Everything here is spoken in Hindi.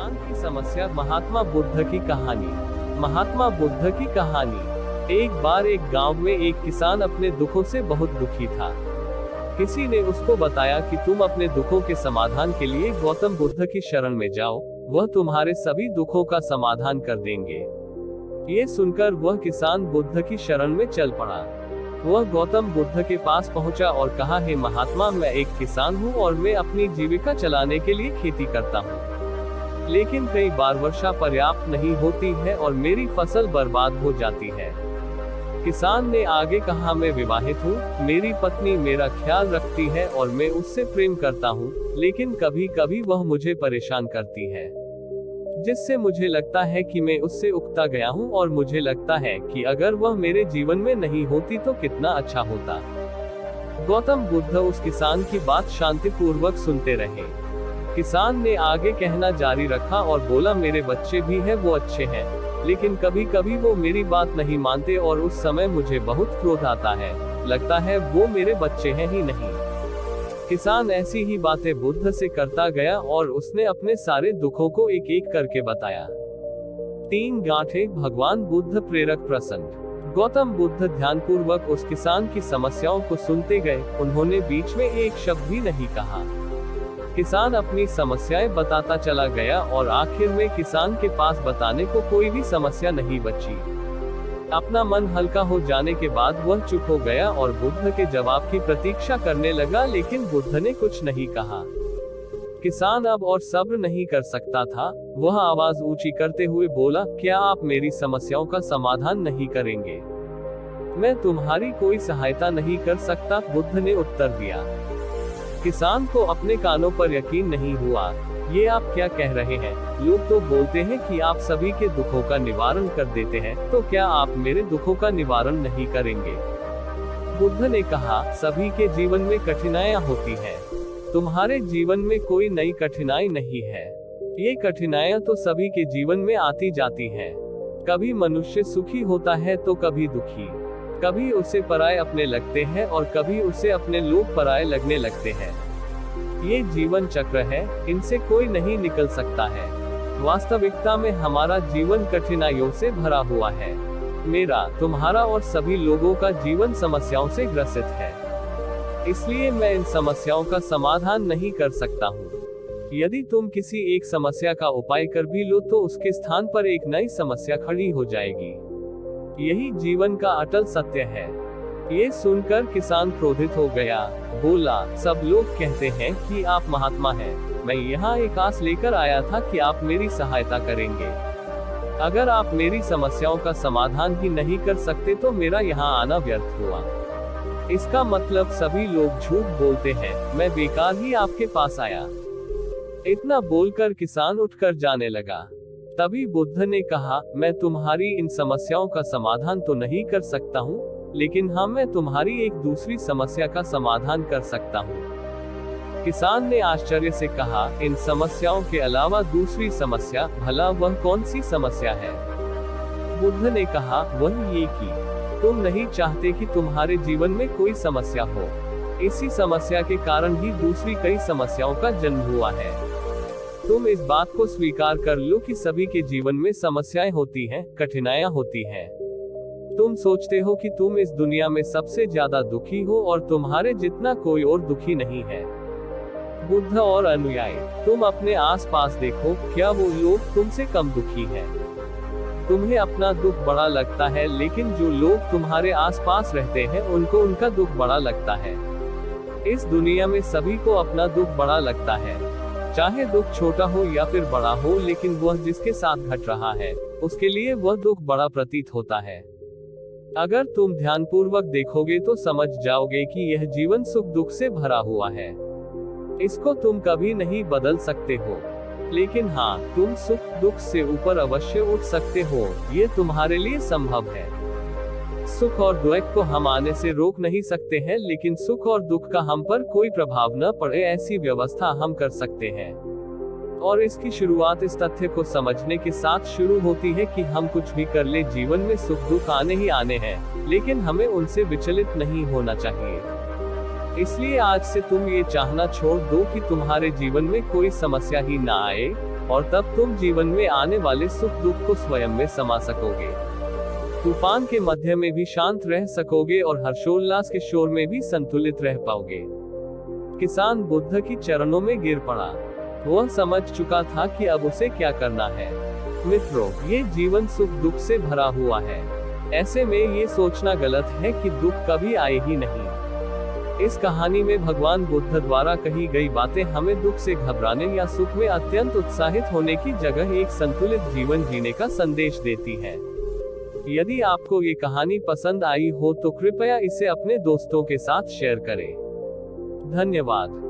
किसान की समस्या। महात्मा बुद्ध की कहानी। महात्मा बुद्ध की कहानी। एक बार एक गांव में एक किसान अपने दुखों से बहुत दुखी था। किसी ने उसको बताया कि तुम अपने दुखों के समाधान के लिए गौतम बुद्ध की शरण में जाओ, वह तुम्हारे सभी दुखों का समाधान कर देंगे। ये सुनकर वह किसान बुद्ध की शरण में चल पड़ा। वह गौतम बुद्ध के पास पहुंचा और कहा, हे महात्मा, मैं एक किसान हूं और मैं अपनी जीविका चलाने के लिए खेती करता हूं। लेकिन कई बार वर्षा पर्याप्त नहीं होती है और मेरी फसल बर्बाद हो जाती है। किसान ने आगे कहा, मैं विवाहित हूँ, मेरी पत्नी मेरा ख्याल रखती है और मैं उससे प्रेम करता हूँ, लेकिन कभी कभी वह मुझे परेशान करती है, जिससे मुझे लगता है कि मैं उससे उकता गया हूँ और मुझे लगता है कि अगर वह मेरे जीवन में नहीं होती तो कितना अच्छा होता। गौतम बुद्ध उस किसान की बात शांतिपूर्वक सुनते रहे। किसान ने आगे कहना जारी रखा और बोला, मेरे बच्चे भी हैं, वो अच्छे हैं, लेकिन कभी कभी वो मेरी बात नहीं मानते और उस समय मुझे बहुत क्रोध आता है, लगता है वो मेरे बच्चे हैं ही नहीं। किसान ऐसी ही बातें बुद्ध से करता गया और उसने अपने सारे दुखों को एक एक करके बताया। 3 गांठें भगवान बुद्ध प्रेरक प्रसंग। गौतम बुद्ध ध्यानपूर्वक उस किसान की समस्याओं को सुनते गए, उन्होंने बीच में एक शब्द भी नहीं कहा। किसान अपनी समस्याएं बताता चला गया और आखिर में किसान के पास बताने को कोई भी समस्या नहीं बची। अपना मन हल्का हो जाने के बाद वह चुप हो गया और बुद्ध के जवाब की प्रतीक्षा करने लगा, लेकिन बुद्ध ने कुछ नहीं कहा। किसान अब और सब्र नहीं कर सकता था। वह आवाज ऊंची करते हुए बोला, क्या आप मेरी समस्याओं का समाधान नहीं करेंगे? मैं तुम्हारी कोई सहायता नहीं कर सकता, बुद्ध ने उत्तर दिया। किसान को अपने कानों पर यकीन नहीं हुआ। ये आप क्या कह रहे हैं? लोग तो बोलते हैं कि आप सभी के दुखों का निवारण कर देते हैं, तो क्या आप मेरे दुखों का निवारण नहीं करेंगे? बुद्ध ने कहा, सभी के जीवन में कठिनाइयां होती हैं। तुम्हारे जीवन में कोई नई कठिनाई नहीं है। ये कठिनाइयां तो सभी के जीवन में आती जाती हैं। कभी मनुष्य सुखी होता है तो कभी दुखी, कभी उसे पराये अपने लगते हैं और कभी उसे अपने लोग पराये लगने लगते हैं। ये जीवन चक्र है, इनसे कोई नहीं निकल सकता है। वास्तविकता में हमारा जीवन कठिनाइयों से भरा हुआ है। मेरा, तुम्हारा और सभी लोगों का जीवन समस्याओं से ग्रसित है। इसलिए मैं इन समस्याओं का समाधान नहीं कर सकता हूँ। यदि तुम किसी एक समस्या का उपाय कर भी लो तो उसके स्थान पर एक नई समस्या खड़ी हो जाएगी। यही जीवन का अटल सत्य है। ये सुनकर किसान क्रोधित हो गया, बोला, सब लोग कहते हैं कि आप महात्मा हैं। मैं यहाँ एक आस लेकर आया था कि आप मेरी सहायता करेंगे। अगर आप मेरी समस्याओं का समाधान ही नहीं कर सकते तो मेरा यहाँ आना व्यर्थ हुआ। इसका मतलब सभी लोग झूठ बोलते हैं, मैं बेकार ही आपके पास आया। इतना बोलकर किसान उठकर जाने लगा। तभी बुद्ध ने कहा, मैं तुम्हारी इन समस्याओं का समाधान तो नहीं कर सकता हूँ, लेकिन हाँ, मैं तुम्हारी एक दूसरी समस्या का समाधान कर सकता हूँ। किसान ने आश्चर्य से कहा, इन समस्याओं के अलावा दूसरी समस्या? भला वह कौन सी समस्या है? बुद्ध ने कहा, वही ये कि तुम नहीं चाहते कि तुम्हारे जीवन में कोई समस्या हो। इसी समस्या के कारण ही दूसरी कई समस्याओं का जन्म हुआ है। तुम इस बात को स्वीकार कर लो कि सभी के जीवन में समस्याएं होती हैं, कठिनाइयां होती हैं। तुम सोचते हो कि तुम इस दुनिया में सबसे ज्यादा दुखी हो और तुम्हारे जितना कोई और दुखी नहीं है। बुद्ध और अनुयायी, तुम अपने आसपास देखो, क्या वो लोग तुमसे कम दुखी हैं? तुम्हें अपना दुख बड़ा लगता है, लेकिन जो लोग तुम्हारे आसपास रहते हैं उनको उनका दुख बड़ा लगता है। इस दुनिया में सभी को अपना दुख बड़ा लगता है, चाहे दुख छोटा हो या फिर बड़ा हो, लेकिन वह जिसके साथ घट रहा है उसके लिए वह दुख बड़ा प्रतीत होता है। अगर तुम ध्यानपूर्वक देखोगे तो समझ जाओगे कि यह जीवन सुख दुख से भरा हुआ है। इसको तुम कभी नहीं बदल सकते हो, लेकिन हाँ, तुम सुख दुख से ऊपर अवश्य उठ सकते हो। ये तुम्हारे लिए संभव है। सुख और दुख को हम आने से रोक नहीं सकते हैं, लेकिन सुख और दुख का हम पर कोई प्रभाव न पड़े ऐसी व्यवस्था हम कर सकते हैं। और इसकी शुरुआत इस तथ्य को समझने के साथ शुरू होती है कि हम कुछ भी कर ले, जीवन में सुख दुख आने ही आने हैं, लेकिन हमें उनसे विचलित नहीं होना चाहिए। इसलिए आज से तुम ये चाहना छोड़ दो कि तुम्हारे जीवन में कोई समस्या ही ना आए, और तब तुम जीवन में आने वाले सुख दुख को स्वयं में समा सकोगे। तूफान के मध्य में भी शांत रह सकोगे और हर्षोल्लास के शोर में भी संतुलित रह पाओगे। किसान बुद्ध की चरणों में गिर पड़ा। वह समझ चुका था कि अब उसे क्या करना है। मित्रों, ये जीवन सुख दुख से भरा हुआ है। ऐसे में ये सोचना गलत है कि दुख कभी आए ही नहीं। इस कहानी में भगवान बुद्ध द्वारा कही गई बातें हमें दुख से घबराने या सुख में अत्यंत उत्साहित होने की जगह एक संतुलित जीवन जीने का संदेश देती है। यदि आपको ये कहानी पसंद आई हो तो कृपया इसे अपने दोस्तों के साथ शेयर करें। धन्यवाद।